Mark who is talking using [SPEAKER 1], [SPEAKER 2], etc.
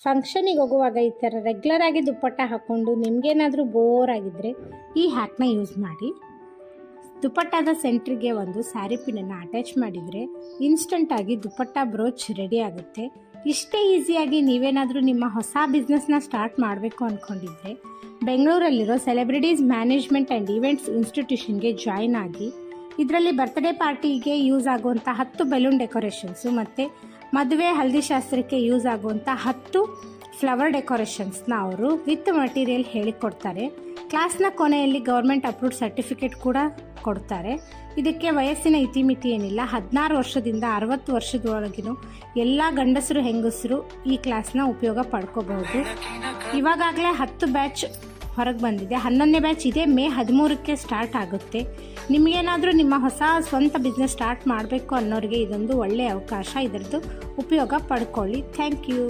[SPEAKER 1] ಫಂಕ್ಷನಿಗೆ ಹೋಗುವಾಗ ಈ ಥರ ರೆಗ್ಯುಲರ್ ಆಗಿ ದುಪ್ಪಟ್ಟ ಹಾಕ್ಕೊಂಡು ನಿಮಗೇನಾದರೂ ಬೋರ್ ಆಗಿದ್ದರೆ ಈ ಹ್ಯಾಕ್ನ ಯೂಸ್ ಮಾಡಿ. ದುಪ್ಪಟ್ಟದ ಸೆಂಟ್ರಿಗೆ ಒಂದು ಸ್ಯಾರಿ ಪಿನ್ನನ್ನು ಅಟ್ಯಾಚ್ ಮಾಡಿದರೆ ಇನ್ಸ್ಟಂಟಾಗಿ ದುಪ್ಪಟ್ಟ ಬ್ರೋಚ್ ರೆಡಿ ಆಗುತ್ತೆ. ಇಷ್ಟೇ ಈಸಿಯಾಗಿ ನೀವೇನಾದರೂ ನಿಮ್ಮ ಹೊಸ ಬಿಸ್ನೆಸ್ನ ಸ್ಟಾರ್ಟ್ ಮಾಡಬೇಕು ಅಂದ್ಕೊಂಡಿದ್ರೆ ಬೆಂಗಳೂರಲ್ಲಿರೋ ಸೆಲೆಬ್ರಿಟೀಸ್ ಮ್ಯಾನೇಜ್ಮೆಂಟ್ ಆ್ಯಂಡ್ ಈವೆಂಟ್ಸ್ ಇನ್ಸ್ಟಿಟ್ಯೂಷನ್ಗೆ ಜಾಯ್ನ್ ಆಗಿ ಇದರಲ್ಲಿ ಬರ್ತ್ಡೇ ಪಾರ್ಟಿಗೆ ಯೂಸ್ ಆಗುವಂಥ 10 ಬೆಲೂನ್ ಡೆಕೋರೇಷನ್ಸು ಮತ್ತು ಮದುವೆ ಹಲ್ದಿ ಶಾಸ್ತ್ರಕ್ಕೆ ಯೂಸ್ ಆಗುವಂಥ 10 ಫ್ಲವರ್ ಡೆಕೋರೇಷನ್ಸ್ನ ಅವರು ವಿತ್ ಮಟೀರಿಯಲ್ ಹೇಳಿಕೊಡ್ತಾರೆ. ಕ್ಲಾಸ್ನ ಕೊನೆಯಲ್ಲಿ ಗೌರ್ಮೆಂಟ್ ಅಪ್ರೂವ್ಡ್ ಸರ್ಟಿಫಿಕೇಟ್ ಕೂಡ ಕೊಡ್ತಾರೆ. ಇದಕ್ಕೆ ವಯಸ್ಸಿನ ಇತಿಮಿತಿ ಏನಿಲ್ಲ. 16 ವರ್ಷದಿಂದ 60 ವರ್ಷದೊಳಗಿನ ಎಲ್ಲ ಗಂಡಸರು ಹೆಂಗಸರು ಈ ಕ್ಲಾಸ್ನ ಉಪಯೋಗ ಪಡ್ಕೋಬಹುದು. ಇವಾಗಲೇ 10 ಬ್ಯಾಚ್ ಹೊರಗೆ ಬಂದಿದೆ. 11ನೇ ಬ್ಯಾಚ್ ಇದೇ ಮೇ 13ಕ್ಕೆ ಸ್ಟಾರ್ಟ್ ಆಗುತ್ತೆ. ನಿಮಗೇನಾದರೂ ನಿಮ್ಮ ಹೊಸ ಸ್ವಂತ ಬಿಸ್ನೆಸ್ ಸ್ಟಾರ್ಟ್ ಮಾಡಬೇಕು ಅನ್ನೋರಿಗೆ ಇದೊಂದು ಒಳ್ಳೆಯ ಅವಕಾಶ. ಇದರದ್ದು ಉಪಯೋಗ ಪಡ್ಕೊಳ್ಳಿ. Thank you.